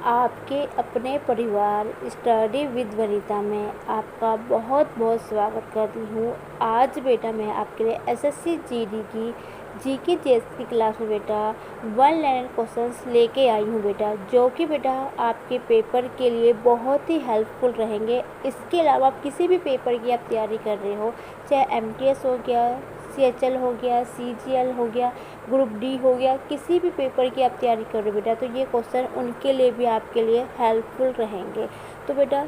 आपके अपने परिवार स्टडी विद वनिता में आपका बहुत बहुत स्वागत करती हूँ। आज बेटा मैं आपके लिए एसएससी जीडी की जीके जीएस की क्लास में बेटा 1 लाइन क्वेश्चंस लेके आई हूँ बेटा, जो कि बेटा आपके पेपर के लिए बहुत ही हेल्पफुल रहेंगे। इसके अलावा आप किसी भी पेपर की आप तैयारी कर रहे हो, चाहे एमटीएस हो गया, सीएचएल हो गया, सीजीएल हो गया, ग्रुप डी हो गया, किसी भी पेपर की आप तैयारी कर रहे हो बेटा, तो ये क्वेश्चन उनके लिए भी आपके लिए हेल्पफुल रहेंगे। तो बेटा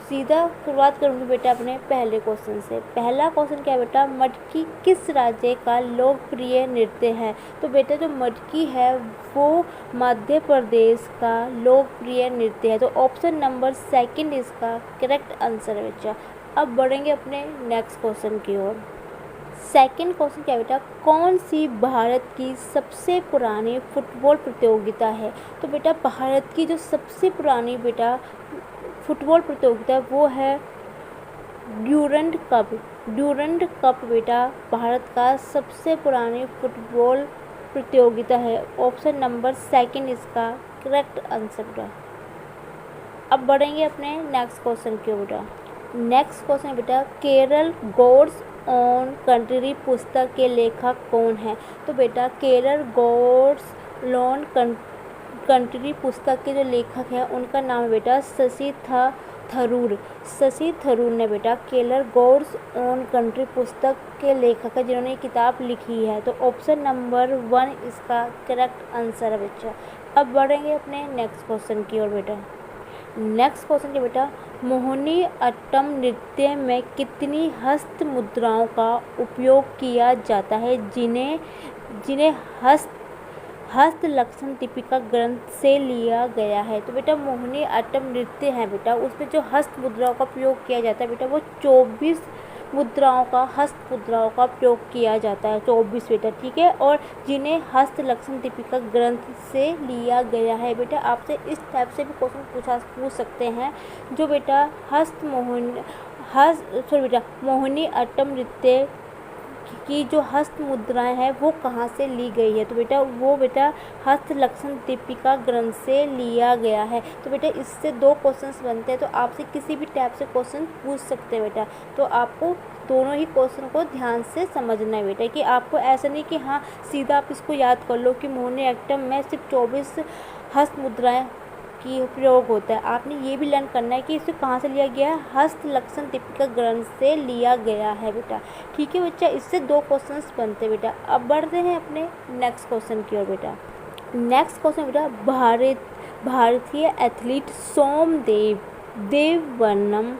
सीधा शुरुआत करूँगी बेटा अपने पहले क्वेश्चन से। पहला क्वेश्चन क्या है बेटा, मटकी किस राज्य का लोकप्रिय नृत्य है? तो बेटा जो मटकी है वो मध्य प्रदेश का लोकप्रिय नृत्य है। तो ऑप्शन नंबर 2 इसका करेक्ट आंसर है बेटा। अब बढ़ेंगे अपने नेक्स्ट क्वेश्चन की ओर। सेकंड क्वेश्चन क्या बेटा, कौन सी भारत की सबसे पुरानी फुटबॉल प्रतियोगिता है? तो बेटा भारत की जो सबसे पुरानी बेटा फुटबॉल प्रतियोगिता वो है ड्यूरंड कप। ड्यूरंड कप बेटा भारत का सबसे पुरानी फुटबॉल प्रतियोगिता है। ऑप्शन नंबर 2 इसका करेक्ट आंसर बेटा। अब बढ़ेंगे अपने नेक्स्ट क्वेश्चन की बेटा। नेक्स्ट क्वेश्चन है बेटा, केरल गॉड्स ऑन कंट्री पुस्तक के लेखक कौन है? तो बेटा केरल गॉड्स ऑन कंट्री पुस्तक के जो लेखक हैं उनका नाम है बेटा शशि थरूर। शशि थरूर ने बेटा केरल गॉड्स ऑन कंट्री पुस्तक के लेखक है जिन्होंने किताब लिखी है। तो ऑप्शन नंबर 1 इसका करेक्ट आंसर है बेटा। अब बढ़ेंगे अपने नेक्स्ट क्वेश्चन की ओर बेटा। नेक्स्ट क्वेश्चन है बेटा, मोहिनी अट्टम नृत्य में कितनी हस्त मुद्राओं का उपयोग किया जाता है जिन्हें हस्त लक्षण दीपिका ग्रंथ से लिया गया है? तो बेटा मोहिनी अट्टम नृत्य है बेटा, उसमें जो हस्त मुद्राओं का प्रयोग किया जाता है बेटा वो 24 मुद्राओं का हस्त मुद्राओं का प्रयोग किया जाता है, 24 बेटा, ठीक है। और जिन्हें हस्त लक्षण दीपिका ग्रंथ से लिया गया है बेटा, आपसे इस टाइप से भी क्वेश्चन पूछ सकते हैं जो बेटा मोहिनी अट्टम नृत्य की जो हस्त मुद्राएं हैं वो कहाँ से ली गई है? तो बेटा वो बेटा हस्त लक्षण दीपिका ग्रंथ से लिया गया है। तो बेटा इससे 2 क्वेश्चंस बनते हैं, तो आपसे किसी भी टाइप से क्वेश्चन पूछ सकते हैं बेटा। तो आपको दोनों ही क्वेश्चन को ध्यान से समझना है बेटा, कि आपको ऐसा नहीं कि हाँ सीधा आप इसको याद कर लो कि मोहिनी अट्टम में सिर्फ 24 हस्त मुद्राएं की प्रयोग होता है। आपने ये भी लर्न करना है कि इसे कहाँ से लिया गया है, हस्त लक्षण दीपिका ग्रंथ से लिया गया है बेटा, ठीक है बच्चा। इससे 2 क्वेश्चंस बनते हैं बेटा। अब बढ़ते हैं अपने नेक्स्ट क्वेश्चन की ओर बेटा। नेक्स्ट क्वेश्चन बेटा, भारतीय एथलीट सोमदेव देववर्मन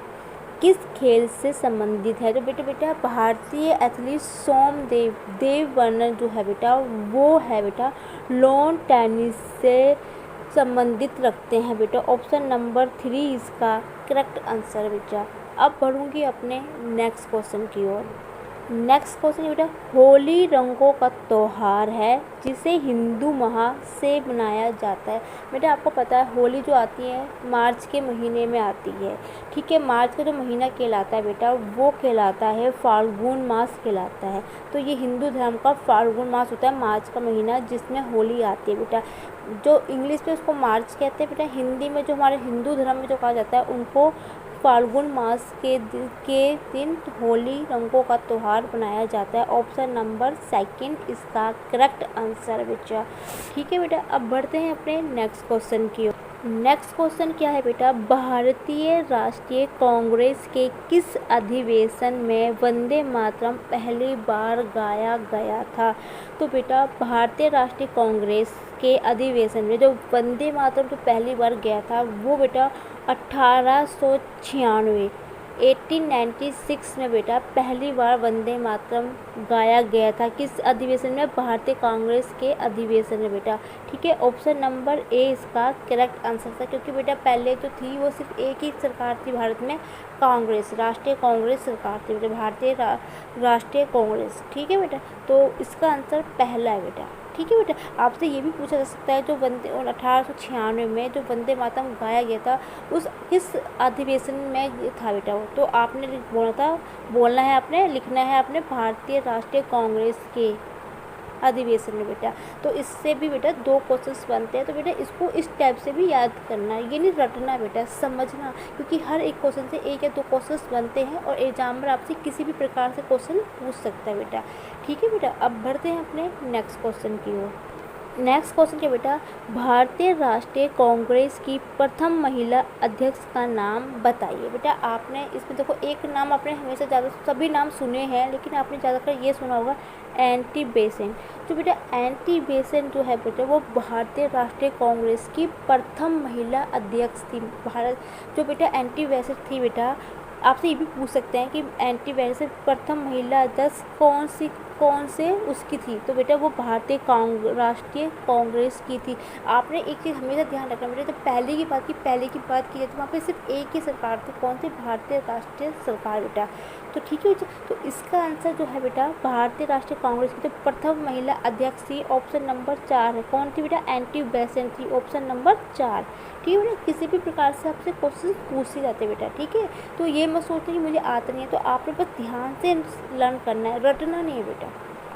किस खेल से संबंधित है? तो बेटा भारतीय एथलीट सोमदेव देववर्मन जो है बेटा वो है बेटा लॉन टेनिस से संबंधित रखते हैं बेटा। ऑप्शन नंबर 3 इसका करेक्ट आंसर है बेटा। अब बढ़ूंगी अपने नेक्स्ट क्वेश्चन की ओर। नेक्स्ट क्वेश्चन बेटा, होली रंगों का त्यौहार है जिसे हिंदू माह से मनाया जाता है। बेटा आपको पता है होली जो आती है मार्च के महीने में आती है, ठीक है। मार्च का जो महीना कहलाता है बेटा वो कहलाता है फाल्गुन मास कहलाता है। तो ये हिंदू धर्म का फाल्गुन मास होता है, मार्च का महीना जिसमें होली आती है बेटा। जो इंग्लिश में उसको मार्च कहते हैं बेटा, हिंदी में जो हमारे हिंदू धर्म में जो कहा जाता है उनको फाल्गुन मास के दिन होली रंगों का त्यौहार मनाया जाता है। ऑप्शन नंबर 2 इसका करेक्ट आंसर है बेटा, ठीक है बेटा। अब बढ़ते हैं अपने नेक्स्ट क्वेश्चन की ओर। नेक्स्ट क्वेश्चन क्या है बेटा, भारतीय राष्ट्रीय कांग्रेस के किस अधिवेशन में वंदे मातरम पहली बार गाया गया था? तो बेटा भारतीय राष्ट्रीय कांग्रेस के अधिवेशन में जो वंदे मातरम जो पहली बार गया था वो बेटा 1896 में बेटा पहली बार वंदे मातरम गाया गया था। किस अधिवेशन में? भारतीय कांग्रेस के अधिवेशन में बेटा, ठीक है। ऑप्शन नंबर ए इसका करेक्ट आंसर था, क्योंकि बेटा पहले जो थी वो सिर्फ एक ही सरकार थी भारत में, कांग्रेस, राष्ट्रीय कांग्रेस सरकार थी बेटा, भारतीय राष्ट्रीय कांग्रेस, ठीक है बेटा। तो इसका आंसर पहला है बेटा, ठीक है बेटा। आपसे ये भी पूछा जा सकता है जो 1896 में जो वंदे मातरम गाया गया था उस किस अधिवेशन में था बेटा वो? तो आपने बोलना है, आपने लिखना है आपने भारतीय राष्ट्रीय कांग्रेस के अधिवेशन में बेटा। तो इससे भी बेटा 2 क्वेश्चंस बनते हैं। तो बेटा इसको इस टाइप से भी याद करना है, ये नहीं रटना बेटा, समझना, क्योंकि हर एक क्वेश्चन से 1 या 2 क्वेश्चंस बनते हैं और एग्जामिनर आपसे किसी भी प्रकार से क्वेश्चन पूछ सकता है बेटा। ठीक है बेटा, अब बढ़ते हैं अपने नेक्स्ट क्वेश्चन की ओर। नेक्स्ट क्वेश्चन क्या बेटा, भारतीय राष्ट्रीय कांग्रेस की प्रथम महिला अध्यक्ष का नाम बताइए। बेटा आपने इसमें देखो एक नाम आपने हमेशा ज़्यादा सभी नाम सुने हैं, लेकिन आपने ज़्यादातर ये सुना होगा एंटी बेसेंट। तो बेटा एंटी बेसेंट जो है बेटा वो भारतीय राष्ट्रीय कांग्रेस की प्रथम महिला अध्यक्ष थी। भारत जो बेटा एंटी बेसेंट थी बेटा, आपसे ये भी पूछ सकते हैं कि एंटी बेसेंट प्रथम महिला अध्यक्ष कौन से उसकी थी। तो बेटा वो भारतीय राष्ट्रीय कांग्रेस की थी। आपने एक चीज़ हमेशा ध्यान रखना बेटा, जब पहले की बात की जाए तो वहाँ पे सिर्फ एक ही सरकार थी, कौन सी, भारतीय राष्ट्रीय सरकार बेटा। तो ठीक है, तो इसका आंसर जो है बेटा भारतीय राष्ट्रीय कांग्रेस की जो प्रथम महिला अध्यक्ष थी ऑप्शन नंबर 4 है। कौन थी बेटा, एंटी बेसेंट थी, ऑप्शन नंबर 4। ठीक है बेटा, किसी भी प्रकार से आपसे क्वेश्चन पूछे जाते बेटा। ठीक है, तो ये मत सोचते कि मुझे आता नहीं है, तो आपने बस ध्यान से लर्न करना है, रटना नहीं है बेटा,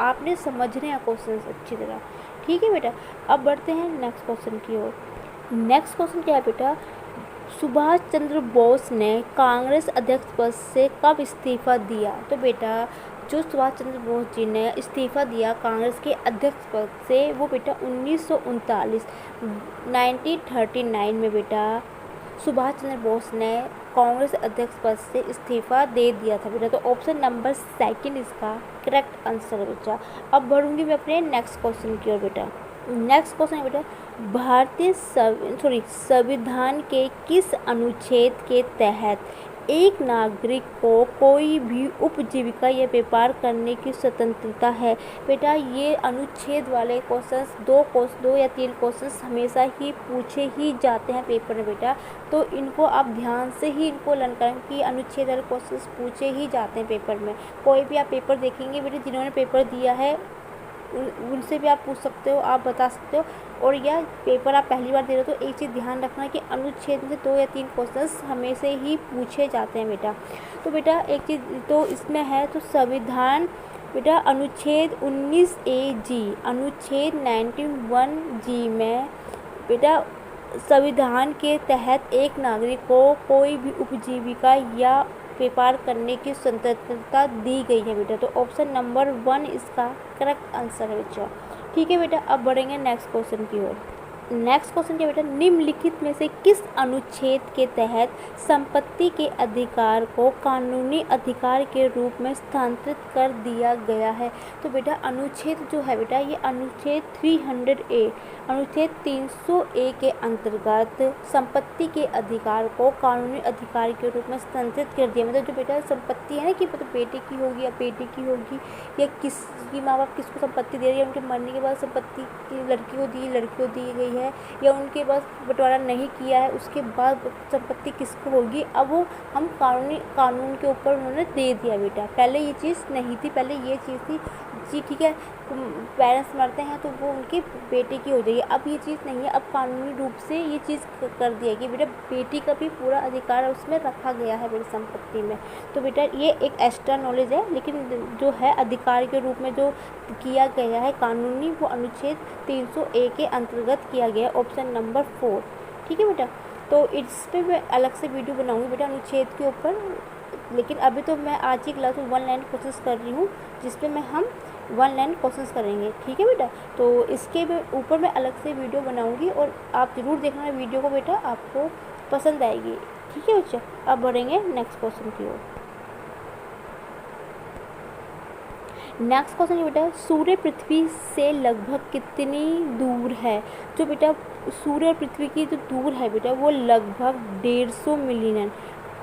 आपने समझने हैं क्वेश्चन अच्छी तरह। ठीक है बेटा, अब बढ़ते हैं नेक्स्ट क्वेश्चन की ओर। नेक्स्ट क्वेश्चन क्या है बेटा, सुभाष चंद्र बोस ने कांग्रेस अध्यक्ष पद से कब इस्तीफा दिया। तो बेटा जो सुभाष चंद्र बोस जी ने इस्तीफा दिया कांग्रेस के अध्यक्ष पद से, वो बेटा 1939 में बेटा सुभाष चंद्र बोस ने कांग्रेस अध्यक्ष पद से इस्तीफा दे दिया था बेटा। तो ऑप्शन नंबर 2 इसका करेक्ट आंसर है बेटा। अब बढ़ूंगी मैं अपने नेक्स्ट क्वेश्चन की ओर बेटा। नेक्स्ट क्वेश्चन है बेटा, भारतीय संविधान के किस अनुच्छेद के तहत एक नागरिक को कोई भी उपजीविका या व्यापार करने की स्वतंत्रता है। बेटा ये अनुच्छेद वाले क्वेश्चंस 2 या 3 क्वेश्चंस हमेशा ही पूछे ही जाते हैं पेपर में बेटा। तो इनको आप ध्यान से ही इनको लर्न करें कि अनुच्छेद वाले क्वेश्चंस पूछे ही जाते हैं पेपर में। कोई भी आप पेपर देखेंगे बेटा, जिन्होंने पेपर दिया है उनसे भी आप पूछ सकते हो, आप बता सकते हो। और यह पेपर आप पहली बार दे रहे हो तो एक चीज़ ध्यान रखना कि अनुच्छेद में से 2 या 3 क्वेश्चंस हमेशा ही पूछे जाते हैं बेटा। तो बेटा एक चीज़ तो इसमें है, तो संविधान बेटा अनुच्छेद 19A(g), अनुच्छेद 91(g) में बेटा संविधान के तहत एक नागरिक को कोई भी उपजीविका या व्यापार करने की स्वतंत्रता दी गई है बेटा। तो ऑप्शन नंबर 1 इसका करेक्ट आंसर है बेटा। ठीक है बेटा, अब बढ़ेंगे नेक्स्ट क्वेश्चन की ओर। नेक्स्ट क्वेश्चन क्या बेटा, निम्नलिखित में से किस अनुच्छेद के तहत संपत्ति के अधिकार को कानूनी अधिकार के रूप में स्थानांतरित कर दिया गया है। तो बेटा अनुच्छेद जो है बेटा, ये अनुच्छेद 300A, अनुच्छेद 300A के अंतर्गत संपत्ति के अधिकार को कानूनी अधिकार के रूप में स्थानांतरित कर दिया। मतलब जो बेटा संपत्ति है ना, कि मतलब बेटे की होगी या बेटे की होगी, या किसकी माँ बाप किसको संपत्ति दे रही है, उनके मरने के बाद संपत्ति लड़की को दी गई है, या उनके पास बंटवारा नहीं किया है, उसके बाद संपत्ति किसको होगी, अब वो हम कानून के ऊपर उन्होंने दे दिया बेटा। पहले ये चीज़ नहीं थी, पहले ये चीज़ थी जी, ठीक है, पेरेंट्स मरते हैं तो वो उनके बेटे की हो जाएगी। अब ये चीज़ नहीं है, अब कानूनी रूप से ये चीज़ कर दिया कि बेटा बेटी का भी पूरा अधिकार उसमें रखा गया है बेटी संपत्ति में। तो बेटा ये एक एक्स्ट्रा नॉलेज है, लेकिन जो है अधिकार के रूप में जो किया गया है कानूनी, वो अनुच्छेद 300A के अंतर्गत किया गया, ऑप्शन नंबर 4। ठीक है बेटा, तो इस पर मैं अलग से वीडियो बनाऊँगी बेटा अनुच्छेद के ऊपर, लेकिन अभी तो मैं आज ही क्लास में 1 लाइन कोशिश कर रही हूँ, जिसपे मैं हम 1 लाइन कोशिश करेंगे। ठीक है बेटा, तो इसके ऊपर मैं अलग से वीडियो बनाऊंगी और आप ज़रूर देखना वीडियो को बेटा, आपको पसंद आएगी। ठीक है बच्चा, अब बढ़ेंगे नेक्स्ट क्वेश्चन की ओर। नेक्स्ट क्वेश्चन बेटा, सूर्य पृथ्वी से लगभग कितनी दूर है। जो बेटा सूर्य और पृथ्वी की जो दूर है बेटा, वो लगभग 150 मिलियन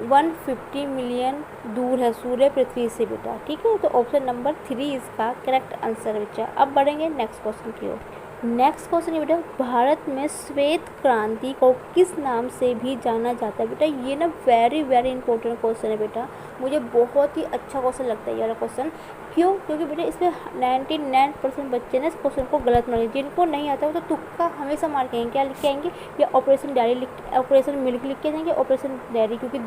150 मिलियन दूर है सूर्य पृथ्वी से बेटा। ठीक है, तो ऑप्शन नंबर 3 इसका करेक्ट आंसर है बच्चा। अब बढ़ेंगे नेक्स्ट क्वेश्चन की ओर। नेक्स्ट क्वेश्चन बेटा, भारत में श्वेत क्रांति को किस नाम से भी जाना जाता है। बेटा ये ना वेरी इंपॉर्टेंट क्वेश्चन है बेटा, मुझे बहुत ही अच्छा क्वेश्चन लगता है ये वाला क्वेश्चन। क्यों? क्योंकि बेटा इसमें 99% बच्चे ने इस क्वेश्चन को गलत माने। जिनको नहीं आता वो तो तुक्का हमेशा मार के आएंगे। क्या लिख के आएंगे? या ऑपरेशन डायरी लिख, ऑपरेशन मिल्क लिख के जाएंगे, ऑपरेशन डायरी। क्योंकि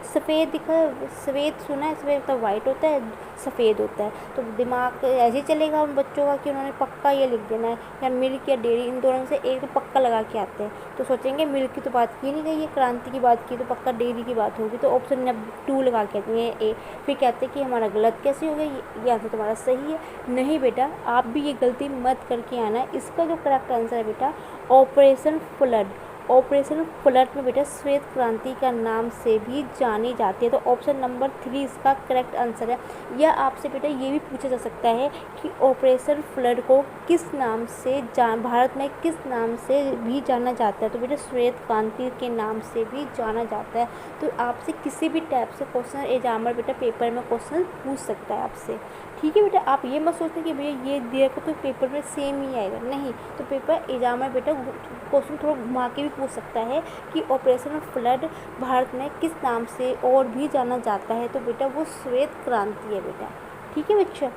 सफ़ेद दिखा, सफ़ेद सुना है, सफ़ेद मतलब वाइट होता है, सफ़ेद होता है, तो दिमाग ऐसे ही चलेगा उन बच्चों का कि उन्होंने पक्का ये लिख देना है, या मिल्क या डेयरी, इन दोनों में से एक तो पक्का लगा के आते हैं। तो सोचेंगे मिल्क की तो बात की नहीं गई है, क्रांति की बात की, तो पक्का डेयरी की बात होगी, तो ऑप्शन नंबर 2 लगा के आते हैं ए। फिर कहते हैं कि हमारा गलत कैसे हो गया, ये आंसर तुम्हारा सही है। नहीं बेटा, आप भी ये गलती मत करके आना। इसका जो करेक्ट आंसर है बेटा ऑपरेशन फ्लड। ऑपरेशन फ्लड में बेटा श्वेत क्रांति का नाम से भी जानी जाती है। तो ऑप्शन नंबर 3 इसका करेक्ट आंसर है। या आपसे बेटा ये भी पूछा जा सकता है कि ऑपरेशन फ्लड को किस नाम से भारत में किस नाम से भी जाना जाता है। तो बेटा श्वेत क्रांति के नाम से भी जाना जाता है। तो आपसे किसी भी टाइप से क्वेश्चन एग्जामर बेटा पेपर में क्वेश्चन पूछ सकता है आपसे। ठीक है बेटा, आप ये मत सोचते कि भैया ये दिया को तो पेपर में सेम ही आएगा, नहीं। तो पेपर एग्जामर बेटा क्वेश्चन थोड़ा घुमा के भी पूछ सकता है कि ऑपरेशन फ्लड भारत में किस नाम से और भी जाना जाता है। तो बेटा वो श्वेत क्रांति है बेटा। ठीक है बच्चों,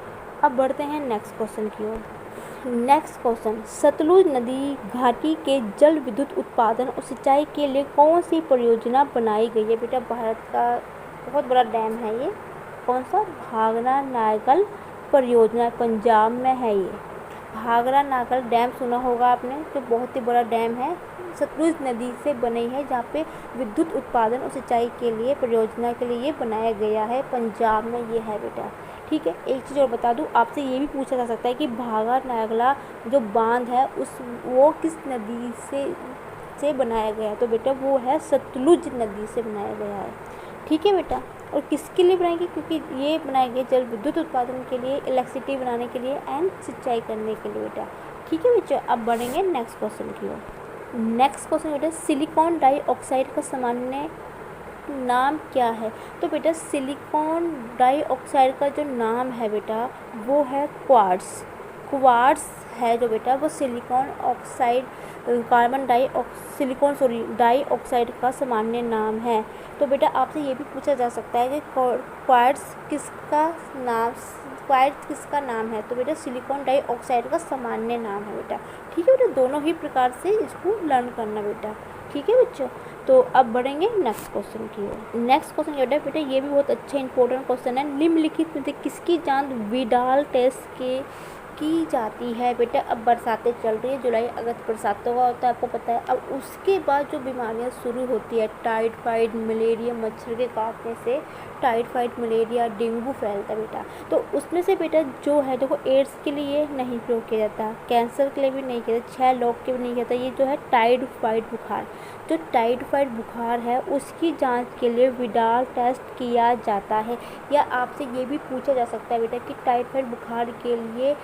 अब बढ़ते हैं नेक्स्ट क्वेश्चन की ओर। नेक्स्ट क्वेश्चन, सतलुज नदी घाटी के जल विद्युत उत्पादन और सिंचाई के लिए कौन सी परियोजना बनाई गई है। बेटा भारत का बहुत बड़ा डैम है ये। कौन सा? भाखरा नागल परियोजना, पंजाब में है ये। भाखरा नागल डैम सुना होगा आपने, जो बहुत ही बड़ा डैम है, सतलुज नदी से बनी है, जहाँ पे विद्युत उत्पादन और सिंचाई के लिए परियोजना के लिए ये बनाया गया है। पंजाब में ये है बेटा। ठीक है, एक चीज़ और बता दूँ, आपसे ये भी पूछा जा सकता है कि भाखरा नागला जो बांध है वो किस नदी से बनाया गया है। तो बेटा वो है सतलुज नदी से बनाया गया है। ठीक है बेटा, और किसके लिए बनाएंगे? क्योंकि ये बनाया गया जल विद्युत उत्पादन के लिए, इलेक्ट्रिसिटी बनाने के लिए एंड सिंचाई करने के लिए बेटा। ठीक है बच्चों, अब बढ़ेंगे नेक्स्ट क्वेश्चन की ओर। नेक्स्ट क्वेश्चन बेटा, सिलिकॉन डाइऑक्साइड का सामान्य नाम क्या है। तो बेटा सिलिकॉन डाइऑक्साइड का जो नाम है बेटा वो है क्वार्ट्ज। क्वार्ट्ज है जो बेटा वो सिलिकॉन ऑक्साइड सिलिकॉन डाइऑक्साइड का सामान्य नाम है। तो बेटा आपसे ये भी पूछा जा सकता है कि क्वार्ट्ज किसका नाम है। तो बेटा सिलिकॉन डाइऑक्साइड का सामान्य नाम है बेटा। ठीक है बेटा, दोनों ही प्रकार से इसको लर्न करना बेटा। ठीक है बच्चों, तो अब बढ़ेंगे नेक्स्ट क्वेश्चन की ओर। नेक्स्ट क्वेश्चन ये बेटा ये भी बहुत अच्छा इंपॉर्टेंट क्वेश्चन है। निम्नलिखित में से किसकी जांच विडाल टेस्ट के की जाती है। बेटा अब बरसातें चल रही है, जुलाई अगस्त बरसातों का होता है, आपको पता है। अब उसके बाद जो बीमारियां शुरू होती है, टाइफाइड मलेरिया, मच्छर के काटने से टाइफाइड मलेरिया डेंगू फैलता है बेटा। तो उसमें से बेटा जो है देखो, एड्स के लिए नहीं प्रयोग किया जाता, कैंसर के लिए भी नहीं किया जाता, 6 लोग के भी नहीं किया जाता। ये जो है टाइफाइड बुखार, जो टाइफाइड बुखार है उसकी जांच के लिए विडाल टेस्ट किया जाता है। या आपसे ये भी पूछा जा सकता है बेटा कि टाइफाइड बुखार के लिए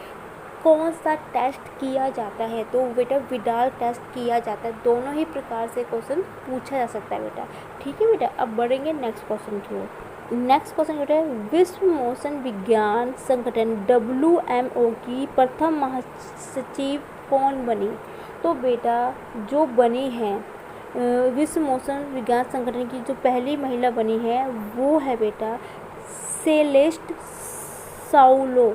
कौन सा टेस्ट किया जाता है। तो बेटा विडाल टेस्ट किया जाता है। दोनों ही प्रकार से क्वेश्चन पूछा जा सकता है बेटा। ठीक है बेटा, अब बढ़ेंगे नेक्स्ट क्वेश्चन की ओर। नेक्स्ट क्वेश्चन बेटा, विश्व मौसम विज्ञान संगठन WMO की प्रथम महासचिव कौन बनी। तो बेटा जो बनी है विश्व मौसम विज्ञान संगठन की जो पहली महिला बनी है वो है बेटा सेलेस्ट साउलो।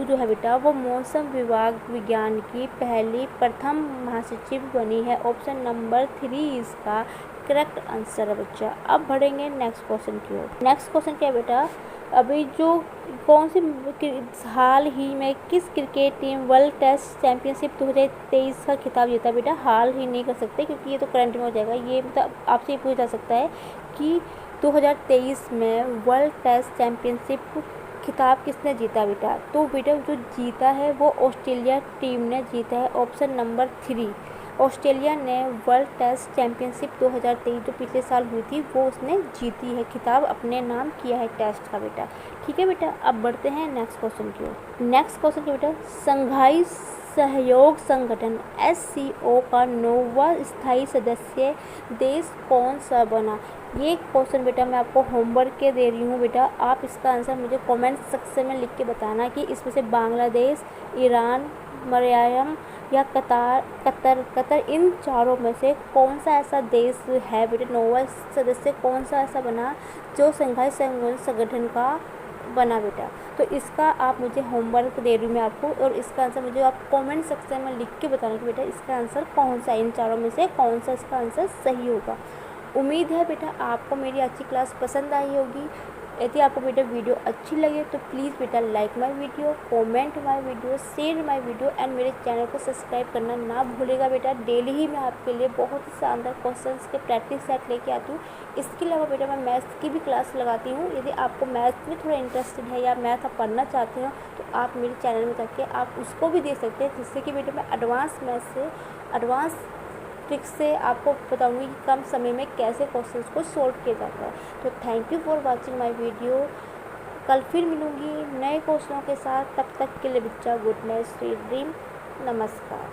जो है बेटा वो मौसम विभाग विज्ञान की प्रथम महासचिव बनी है। ऑप्शन नंबर 3 इसका करेक्ट आंसर है बच्चा। अब बढ़ेंगे नेक्स्ट क्वेश्चन की ओर। नेक्स्ट क्वेश्चन क्या है बेटा, अभी जो कौन सी हाल ही में किस cricket team world test championship 2023 का खिताब जीता। बेटा हाल ही नहीं कर सकते क्योंकि ये तो करंट में हो जाएगा। ये मतलब आपसे ये पूछा जा सकता है कि 2023 में वर्ल्ड टेस्ट चैंपियनशिप खिताब किसने जीता बेटा। तो बेटा जो जीता है वो ऑस्ट्रेलिया टीम ने जीता है। ऑप्शन नंबर 3 ऑस्ट्रेलिया ने वर्ल्ड टेस्ट चैंपियनशिप 2023 जो पिछले साल हुई थी वो उसने जीती है, खिताब अपने नाम किया है टेस्ट का बेटा। ठीक है बेटा, अब बढ़ते हैं नेक्स्ट क्वेश्चन की ओर। नेक्स्ट क्वेश्चन बेटा, संघाई सहयोग संगठन SCO का 9वां स्थायी सदस्य देश कौन सा बना। ये क्वेश्चन बेटा मैं आपको होमवर्क के दे रही हूँ बेटा। आप इसका आंसर मुझे कमेंट सेक्शन में लिख के बताना कि इसमें से बांग्लादेश, ईरान, मलयालम या कतर इन चारों में से कौन सा ऐसा देश है बेटा, नोवा सदस्य कौन सा ऐसा बना जो संघाई संगठन का बना बेटा। तो इसका आप मुझे होमवर्क दे रही हूँ मैं आपको, और इसका आंसर मुझे आप कमेंट सेक्शन में लिख के बताना कि बेटा इसका आंसर कौन सा, इन चारों में से कौन सा इसका आंसर सही होगा। उम्मीद है बेटा आपको मेरी अच्छी क्लास पसंद आई होगी। यदि आपको बेटा वीडियो अच्छी लगे तो प्लीज़ बेटा like my video, comment my video, share my video and मेरे चैनल को सब्सक्राइब करना ना भूलेगा बेटा। डेली ही मैं आपके लिए बहुत ही शानदार क्वेश्चंस के प्रैक्टिस सेट लेके आती हूँ। इसके अलावा बेटा मैं मैथ्स की भी क्लास लगाती हूँ। यदि आपको मैथ्स में थोड़ा इंटरेस्टेड है या मैथ आप पढ़ना चाहते हो तो आप मेरे चैनल में जाके आप उसको भी देख सकते हैं, जिससे कि बेटा मैं एडवांस मैथ्स से एडवांस ट्रिक्स से आपको बताऊंगी कि कम समय में कैसे क्वेश्चंस को सॉल्व किया जाता है। तो thank you for watching my video. कल फिर मिलूंगी नए क्वेश्चनों के साथ, तब तक के लिए बच्चा गुड नाइट, स्वीट ड्रीम। नमस्कार।